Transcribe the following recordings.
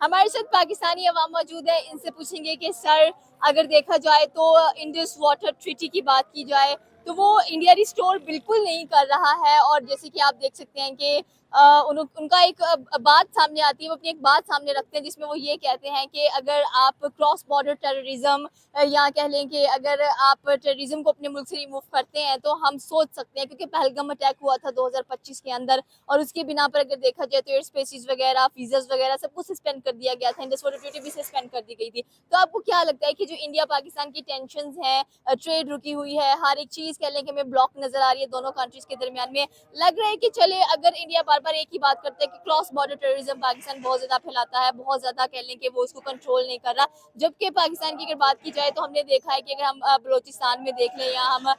हमारे साथ पाकिस्तानी अवाम मौजूद है, इनसे पूछेंगे कि सर, अगर देखा जाए तो इंडस वाटर ट्रीटी की बात की जाए तो वो इंडिया रिस्टोर बिल्कुल नहीं कर रहा है। और जैसे कि आप देख सकते हैं कि उनका एक बात सामने आती है, वो अपनी एक बात सामने रखते हैं जिसमें वो ये कहते हैं कि अगर आप क्रॉस बॉर्डर टेररिज्म या कह लें कि अगर आप टेररिज्म को अपने मुल्क से रिमूव करते हैं तो हम सोच सकते हैं, क्योंकि पहलगाम अटैक हुआ था 2025 के अंदर और उसके बिना पर अगर देखा जाए तो एयर स्पेसिस वगैरह, वीजास वगैरह सब कुछ सस्पेंड कर दिया गया था, इंडस वाटर ट्रीटी भी सस्पेंड कर दी गई थी। तो आपको क्या लगता है कि जो इंडिया पाकिस्तान की टेंशन है, ट्रेड रुकी हुई है, हर एक चीज कह लें कि हमें ब्लॉक नजर आ रही है दोनों कंट्रीज के दरमियान में, लग रहा है कि चले अगर इंडिया बार बार एक ही बात करता है कि क्रॉस बॉर्डर टेररिज्म पाकिस्तान बहुत ज्यादा फैलाता है, बहुत ज्यादा कह लें कि वो उसको कंट्रोल नहीं कर रहा, जबकि पाकिस्तान की अगर बात की जाए तो हमने देखा है कि अगर हम बलोचिस्तान में देख लें या हम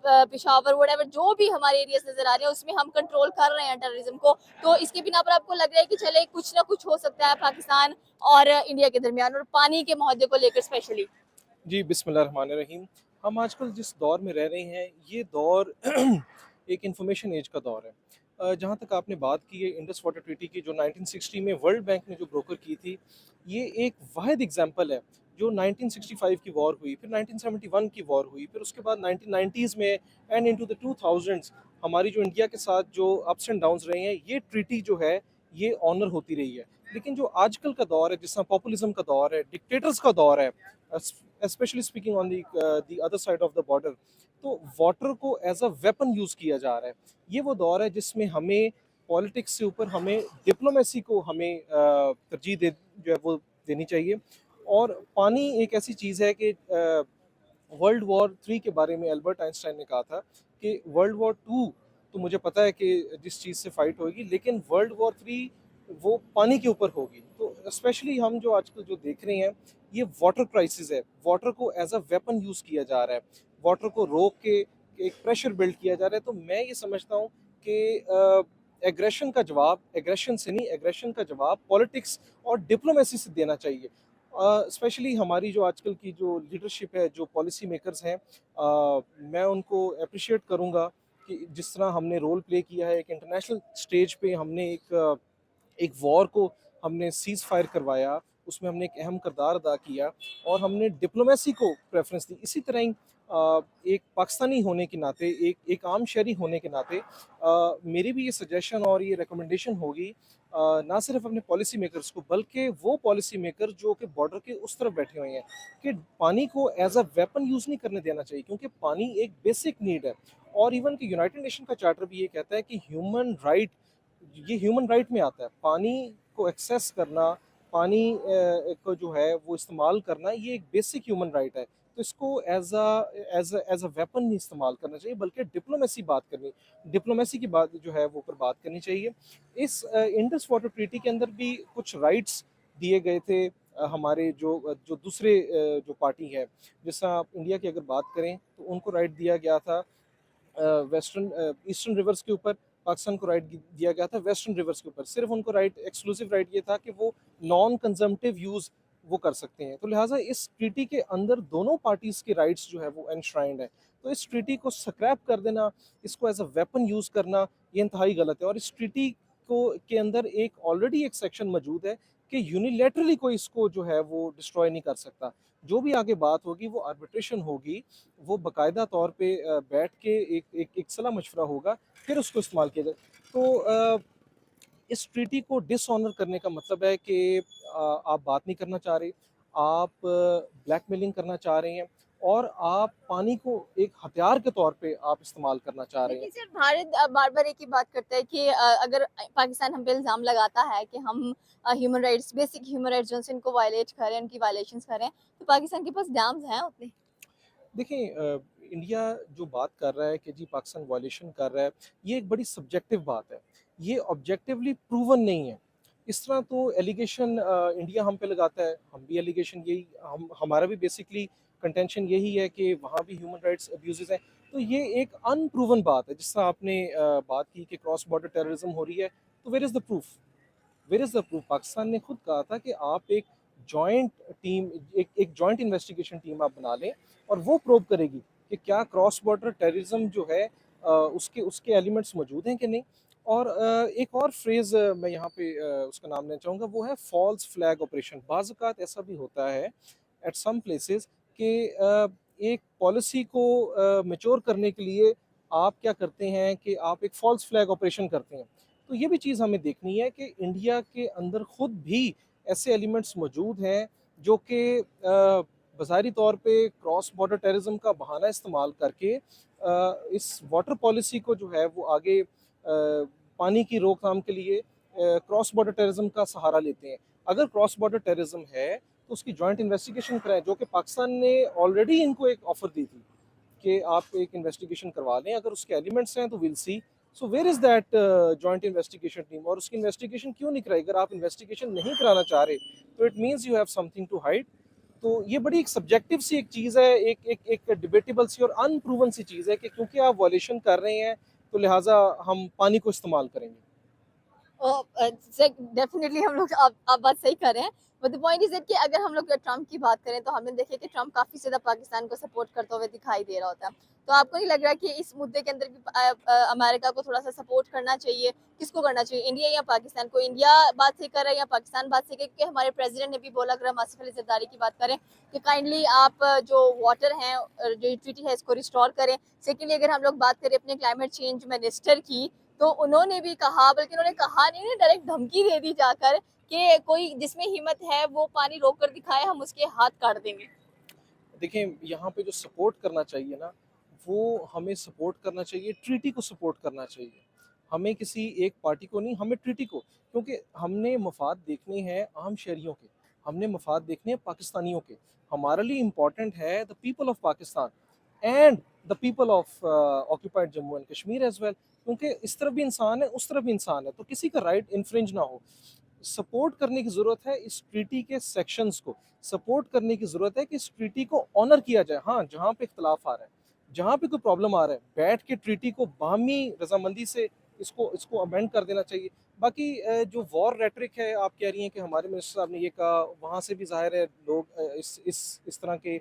पिशावर वोडेवर जो भी हमारे एरियाज नजर आ रहे हैं उसमें हम कंट्रोल कर रहे हैं टेररिज्म को। तो इसके बिना पर आपको लग रहा है कि चले कुछ ना कुछ हो सकता है पाकिस्तान और इंडिया के दरमियान, और पानी के मुद्दे को लेकर स्पेशली? जी, बिस्मिल्लाहिर्रहमानिर्रहीम। हम आजकल जिस दौर में रह रहे हैं, ये दौर एक इंफॉर्मेशन एज का दौर है। जहाँ तक आपने बात की है इंडस वाटर ट्रीटी की, जो 1960 में वर्ल्ड बैंक ने जो ब्रोकर की थी, ये एक वाहिद एग्जांपल है। जो 1965 की वॉर हुई, फिर 1971 की वॉर हुई, फिर उसके बाद 1990s में एंड इनटू द 2000s हमारी जो इंडिया के साथ जो अप्स एंड डाउन्स रहे हैं, ये ट्रीटी जो है, ये ऑनर होती रही है। लेकिन जो आजकल का दौर है, जिस तरह पॉपुलिज्म का दौर है, डिक्टेटर्स का दौर है, specially speaking on the other side of the border, तो वाटर को एज अ वेपन यूज़ किया जा रहा है। ये वो दौर है जिसमें हमें पॉलिटिक्स से ऊपर हमें डिप्लोमेसी को हमें तरजीह दे जो है वो देनी चाहिए। और पानी एक ऐसी चीज़ है कि वर्ल्ड वॉर थ्री के बारे में एल्बर्ट आइंस्टाइन ने कहा था कि वर्ल्ड वॉर टू तो मुझे पता है कि जिस चीज़ से फाइट होगी, लेकिन वर्ल्ड वॉर थ्री वो पानी के ऊपर होगी। तो स्पेशली हम जो आजकल जो देख रहे हैं, ये वाटर क्राइसिस है। वाटर को एज अ वेपन यूज़ किया जा रहा है, वाटर को रोक के एक प्रेशर बिल्ड किया जा रहा है। तो मैं ये समझता हूँ कि एग्रेशन का जवाब एग्रेशन से नहीं, एग्रेशन का जवाब पॉलिटिक्स और डिप्लोमेसी से देना चाहिए। स्पेशली हमारी जो आजकल की जो लीडरशिप है, जो पॉलिसी मेकर्स हैं, मैं उनको अप्रिशिएट करूँगा कि जिस तरह हमने रोल प्ले किया है एक इंटरनेशनल स्टेज पे। हमने एक वॉर को हमने सीज़ फायर करवाया, उसमें हमने एक अहम किरदार अदा किया और हमने डिप्लोमेसी को प्रेफ़रेंस दी। इसी तरह ही एक पाकिस्तानी होने के नाते, एक आम शहरी होने के नाते मेरी भी ये सजेशन और ये रिकमेंडेशन होगी, ना सिर्फ अपने पॉलिसी मेकर्स को, बल्कि वो पॉलिसी मेकर जो कि बॉर्डर के उस तरफ बैठे हुए हैं, कि पानी को एज अ वेपन यूज़ नहीं करने देना चाहिए, क्योंकि पानी एक बेसिक नीड है। और इवन कि यूनाइटेड नेशन का चार्टर भी ये कहता है कि ये ह्यूमन राइट में आता है। पानी को एक्सेस करना, पानी को जो है वो इस्तेमाल करना, ये एक बेसिक ह्यूमन राइट है। तो इसको एज अ वेपन नहीं इस्तेमाल करना चाहिए, बल्कि डिप्लोमेसी की बात जो है वो पर बात करनी चाहिए। इस इंडस वाटर ट्रीटी के अंदर भी कुछ राइट्स दिए गए थे हमारे जो दूसरे जो पार्टी है, जैसा आप इंडिया की अगर बात करें तो उनको राइट दिया गया था वेस्टर्न ईस्टर्न रिवर्स के ऊपर। पाकिस्तान को राइट दिया गया था वेस्टर्न रिवर्स के ऊपर। सिर्फ उनको राइट, एक्सक्लूसिव राइट ये था कि वो नॉन कंजम्पटिव यूज़ वो कर सकते हैं। तो लिहाजा इस ट्रीटी के अंदर दोनों पार्टीज़ के राइट्स जो है वो एनश्राइंड है। तो इस ट्रीटी को स्क्रैप कर देना, इसको एज अ वेपन यूज़ करना, ये इंतहाई गलत है। और इस ट्रीटी को के अंदर एक ऑलरेडी एक सेक्शन मौजूद है कि यूनिलैटरली कोई इसको जो है वो डिस्ट्रॉय नहीं कर सकता। जो भी आगे बात होगी वो आर्बिट्रेशन होगी, वो बाकायदा तौर पे बैठ के एक सलाह मशवरा होगा, फिर उसको इस्तेमाल किया जाए। तो इस ट्रीटी को डिसऑनर करने का मतलब है कि आप बात नहीं करना चाह रहे, आप ब्लैकमेलिंग करना चाह रहे हैं और आप पानी को एक हथियार के तौर पे आप इस्तेमाल करना चाह रहे हैं। लेकिन सिर्फ भारत बार बार एक ही बात करता है कि अगर पाकिस्तान हम पे इल्जाम लगाता है कि हम human rights, basic human rights जो हैं, उनको वायलेट करें, उनकी वायलेशंस करें, तो पाकिस्तान के पास डैम्स हैं उतने? देखिए, इंडिया जो बात कर रहा है कि जी पाकिस्तान वायलेशन कर रहा है, ये एक बड़ी सब्जेक्टिव बात है। ये ऑब्जेक्टिवली प्रूवन नहीं है। इस तरह तो एलिगेशन इंडिया हम पे लगाता है, हम भी एलिगेशन यही हम हमारा भी बेसिकली कंटेंशन यही है कि वहाँ भी ह्यूमन राइट्स अब्यूजेज़ हैं। तो ये एक अनप्रूवन बात है। जिस तरह आपने बात की कि क्रॉस बॉर्डर टेररिज्म हो रही है, तो where is the proof? Where is the proof? Pakistan ने खुद कहा था कि आप जॉइंट टीम एक जॉइंट इन्वेस्टिगेशन टीम आप बना लें और वो प्रोब करेगी कि क्या क्रॉस बॉर्डर टेररिज्म जो है उसके उसके एलिमेंट्स मौजूद हैं कि नहीं। और एक और फ्रेज मैं यहाँ पे उसका नाम लेना चाहूँगा, वो है फॉल्स फ्लैग ऑपरेशन। बाज़ औक़ात ऐसा भी होता है एट सम प्लेसेस कि एक पॉलिसी को मैच्योर करने के लिए आप क्या करते हैं कि आप एक फॉल्स फ्लैग ऑपरेशन करते हैं। तो ये भी चीज़ हमें देखनी है कि इंडिया के अंदर खुद भी ऐसे एलिमेंट्स मौजूद हैं जो कि बज़ाहिरी तौर पे क्रॉस बॉर्डर टेररिज्म का बहाना इस्तेमाल करके इस वाटर पॉलिसी को जो है वो आगे पानी की रोकथाम के लिए क्रॉस बॉर्डर टेररिज्म का सहारा लेते हैं। अगर क्रॉस बॉर्डर टेररिज्म है तो उसकी जॉइंट इन्वेस्टिगेशन कराएं, जो कि पाकिस्तान ने ऑलरेडी इनको एक ऑफर दी थी कि आप एक इन्वेस्टिगेशन करवा लें, अगर उसके एलिमेंट्स हैं तो will see. So where is that joint investigation team, और उसकी इन्वेस्टिगेशन क्यों नहीं कराई? अगर आप इन्वेस्टिगेशन नहीं कराना चाह रहे तो it means you have something to hide. तो ये बड़ी एक सब्जेक्टिव सी एक चीज़ है, एक एक एक डिबेटेबल सी और अनप्रूवन सी चीज़ है कि क्योंकि आप वॉल्यूशन कर रहे हैं तो लिहाजा हम पानी को इस्तेमाल करेंगे। डेफिनेटली हम लोग आप बात सही कर रहे हैं, but the point is that कि अगर हम लोग ट्रम्प की बात करें तो हमने देखा कि ट्रम्प काफी ज्यादा पाकिस्तान को सपोर्ट करते हुए दिखाई दे रहा होता है। तो आपको नहीं लग रहा कि इस मुद्दे के अंदर भी अमेरिका को थोड़ा सा सपोर्ट करना चाहिए? किसको करना चाहिए, इंडिया या पाकिस्तान को? इंडिया बात सही कर रहा है या पाकिस्तान बात सही कर? क्योंकि हमारे प्रेसिडेंट ने भी बोला, अगर हम आसिफ अली जरदारी की बात करें, कि काइंडली आप जो वाटर हैं जो ट्रीटी है इसको रिस्टोर करें। सेकेंडली अगर हम लोग बात करें अपने क्लाइमेट चेंज मिनिस्टर की, तो उन्होंने भी कहा, बल्कि उन्होंने कहा नहीं, उन्होंने डायरेक्ट धमकी दे दी जाकर कि कोई जिसमें हिम्मत है वो पानी रोक कर दिखाए, हम उसके हाथ काट देंगे। देखिए, यहाँ पे जो सपोर्ट करना चाहिए ना, वो हमें सपोर्ट करना चाहिए, ट्रीटी को सपोर्ट करना चाहिए। हमें किसी एक पार्टी को नहीं, हमें ट्रीटी को, क्योंकि हमने मफाद देखने हैं आम शहरियों के, हमने मफाद देखने हैं पाकिस्तानियों के। हमारे लिए इम्पोर्टेंट है the people of Pakistan and the people of occupied Jammu and Kashmir as well, क्योंकि इस तरफ भी इंसान है, उस तरफ भी इंसान है, तो किसी का राइट इन्फ्रिंज ना हो। सपोर्ट करने की ज़रूरत है इस ट्रीटी के सेक्शंस को, सपोर्ट करने की ज़रूरत है कि इस ट्रीटी को ऑनर किया जाए। हाँ, जहाँ पे इख्तलाफ आ रहा है, जहाँ पे कोई प्रॉब्लम आ रहा है, बैठ के ट्रीटी को बाहमी रजामंदी से इसको इसको अमेंड कर देना चाहिए। बाकी जो वॉर रेटरिक है, आप कह रही हैं कि हमारे मिनिस्टर साहब ने ये कहा, वहाँ से भी ज़ाहिर है लोग इस तरह के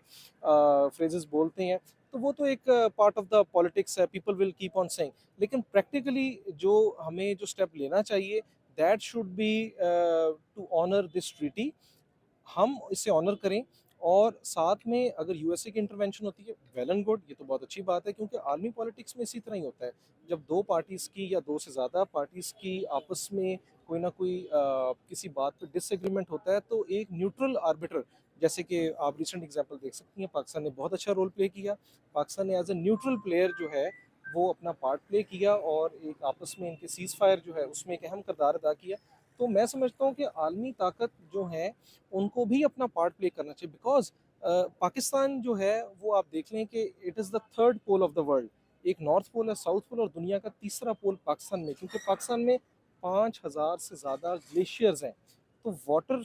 फ्रेजेस बोलते हैं, तो वो तो एक पार्ट ऑफ द पॉलिटिक्स है, people will keep on saying. लेकिन प्रैक्टिकली जो हमें जो स्टेप लेना चाहिए, that should be to honour this treaty. हम इसे ऑनर करें, और साथ में अगर यूएसए की इंटरवेंशन होती है, वेल एंड गुड, ये तो बहुत अच्छी बात है, क्योंकि आर्मी पॉलिटिक्स में इसी तरह ही होता है। जब दो पार्टीज़ की या दो से ज़्यादा पार्टीज़ की आपस में कोई ना कोई किसी बात पर डिसएग्रीमेंट होता है, तो एक न्यूट्रल आर्बिटर, जैसे कि आप रिसेंट एग्जांपल देख सकती हैं, पाकिस्तान ने बहुत अच्छा रोल प्ले किया। पाकिस्तान ने एज ए न्यूट्रल प्लेयर जो है वो अपना पार्ट प्ले किया, और एक आपस में इनके सीज़ फायर जो है उसमें एक अहम किरदार अदा किया। तो मैं समझता हूँ कि आलमी ताकत जो है उनको भी अपना पार्ट प्ले करना चाहिए, बिकॉज पाकिस्तान जो है वो आप देख लें कि it is the third pole of the world. एक नॉर्थ पोल है, साउथ पोल, और दुनिया का तीसरा पोल पाकिस्तान में, क्योंकि पाकिस्तान में 5,000 से ज़्यादा ग्लेशियर्स हैं। तो वाटर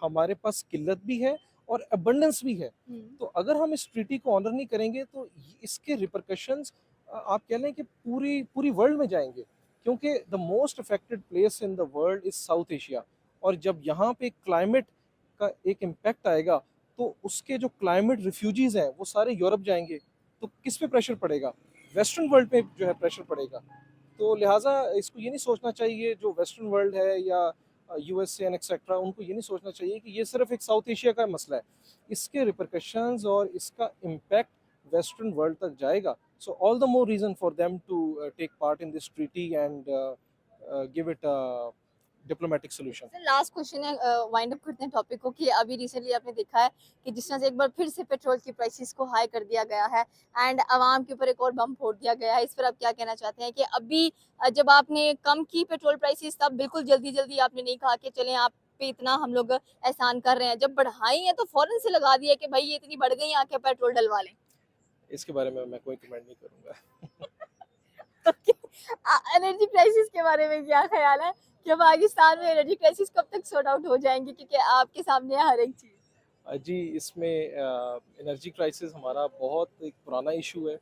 हमारे पास किल्लत भी है और अबंडेंस भी है। तो अगर हम इस ट्रीटी को ऑनर नहीं करेंगे तो इसके रिपरकशंस आप कह लें कि पूरी पूरी वर्ल्ड में जाएंगे, क्योंकि the most affected place in the world is south Asia. और जब यहाँ पे क्लाइमेट का एक इम्पैक्ट आएगा तो उसके जो क्लाइमेट रिफ्यूजीज हैं वो सारे यूरोप जाएंगे, तो किस पे प्रेशर पड़ेगा? वेस्टर्न वर्ल्ड पे जो है प्रेशर पड़ेगा। तो लिहाजा इसको ये नहीं सोचना चाहिए, जो वेस्टर्न वर्ल्ड है या यूएसए एंड एक्सेट्रा, उनको ये नहीं सोचना चाहिए कि ये सिर्फ एक साउथ एशिया का मसला है। इसके रिपरकशंस और इसका इम्पैक्ट वेस्टर्न वर्ल्ड तक जाएगा। So all the more reason for them to take part in this treaty and give it a diplomatic solution. Sir last question है, वाइंड अप करते हैं टॉपिक को, कि अभी रिसेंटली आपने देखा है कि जिस तरह से एक बार फिर से पेट्रोल की प्राइसेस को हाई कर दिया गया है एंड आवाम के ऊपर एक और बम फोड़ दिया गया है, इस पर आप क्या कहना चाहते हैं? कि अभी जब आपने कम की पेट्रोल प्राइसेस, तब बिल्कुल जल्दी जल्दी आपने नहीं कहा कि चलें आप पे इतना हम लोग एहसान कर रहे हैं, जब बढ़ाई है तो फौरन से लगा दिया कि भाई ये इतनी बढ़ गई, आके पेट्रोल डलवा लें। इसके बारे में मैं कोई कमेंट नहीं करूंगा। एनर्जी क्राइसिस के बारे में क्या ख्याल है कि पाकिस्तान में एनर्जी क्राइसिस कब तक सॉर्ट आउट हो जाएंगे? क्योंकि आपके सामने है हर एक चीज। जी, इसमें एनर्जी क्राइसिस हमारा बहुत एक पुराना इशू है,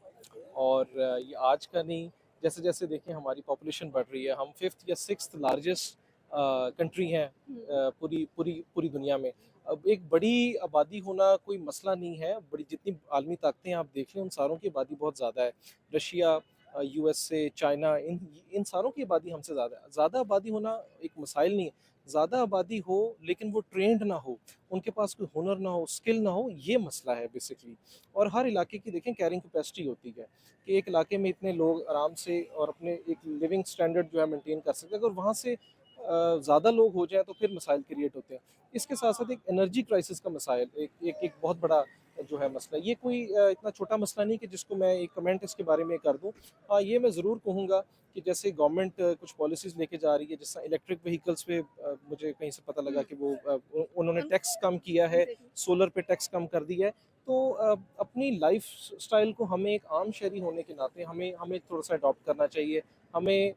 और ये आज का नहीं। जैसे जैसे देखें हमारी पॉपुलेशन बढ़ रही है, हम फिफ्थ या सिक्स्थ लार्जेस्ट कंट्री हैं पूरी पूरी पूरी दुनिया में। अब एक बड़ी आबादी होना कोई मसला नहीं है, बड़ी जितनी आलमी ताकतें आप देख लें उन सारों की आबादी बहुत ज़्यादा है। रशिया यूएस से, चाइना, इन इन सारों की आबादी हमसे ज़्यादा है। ज़्यादा आबादी होना एक मसाइल नहीं है, ज़्यादा आबादी हो लेकिन वो ट्रेंड ना हो, उनके पास कोई हुनर ना हो, स्किल ना हो, ये मसला है बेसिकली। और हर इलाके की देखें कैरिंग कैपेसिटी होती है कि एक इलाके में इतने लोग आराम से और अपने एक लिविंग स्टैंडर्ड जो है मेंटेन कर सकते हैं। अगर वहाँ से ज़्यादा लोग हो जाएँ तो फिर मसाइल क्रिएट होते हैं। इसके साथ-साथ एक एनर्जी क्राइसिस का मसाइल एक बहुत बड़ा जो है मसला। ये कोई इतना छोटा मसला नहीं कि जिसको मैं एक कमेंट इसके बारे में कर दूँ। हाँ, ये मैं ज़रूर कहूँगा कि जैसे गवर्नमेंट कुछ पॉलिसीज़ लेके जा रही है, जैसे इलेक्ट्रिक व्हीकल्स पे मुझे कहीं से पता लगा हुँ, कि वो उन्होंने हम टैक्स कम किया है, एग्ज़ैक्टली। सोलर पे टैक्स कम कर दिया है। तो अपनी लाइफ स्टाइल को हमें एक आम शहरी होने के नाते हमें हमें थोड़ा-सा अडॉप्ट करना चाहिए। हमें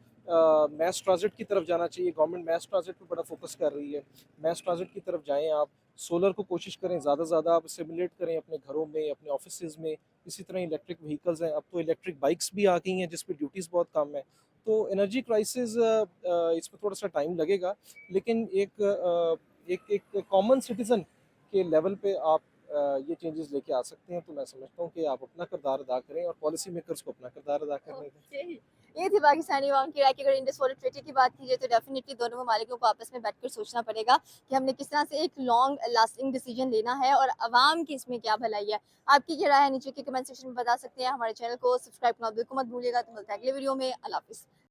मैस ट्रांज़िट की तरफ जाना चाहिए। गवर्नमेंट मैस ट्रांज़िट पे बड़ा फ़ोकस कर रही है। मैस ट्रांज़िट की तरफ जाएँ आप, सोलर को कोशिश करें ज़्यादा से ज़्यादा आप सिमुलेट करें अपने घरों में, अपने ऑफ़िसेज़ में। इसी तरह इलेक्ट्रिक व्हीकल्स हैं, अब तो इलेक्ट्रिक बाइक्स भी आ गई हैं जिस पे ड्यूटीज़ बहुत कम है। तो एनर्जी क्राइसिस इस पे थोड़ा-सा टाइम लगेगा, लेकिन एक एक कॉमन सिटिज़न के लेवल पे आप ये चेंजेज़ लेके आ सकते हैं। तो मैं समझता हूँ कि आप अपना किरदार अदा करें और पॉलिसी मेकर्स को अपना किरदार अदा करने दें। ओके। ये थी पाकिस्तानी अवाम की राय कि अगर इंडस वाटर ट्रीटी की बात की जाए तो डेफिनेटली दोनों ममालिकों को आपस में बैठकर सोचना पड़ेगा कि हमने किस तरह से एक लॉन्ग लास्टिंग डिसीजन लेना है और अवाम की इसमें क्या भलाई है। आपकी क्या राय है नीचे के कमेंट सेक्शन में बता सकते हैं। हमारे चैनल को सब्सक्राइब करना बिल्कुल मत भूलिएगा। तो मिलता है अगले वीडियो में। अल्लाह हाफिज़।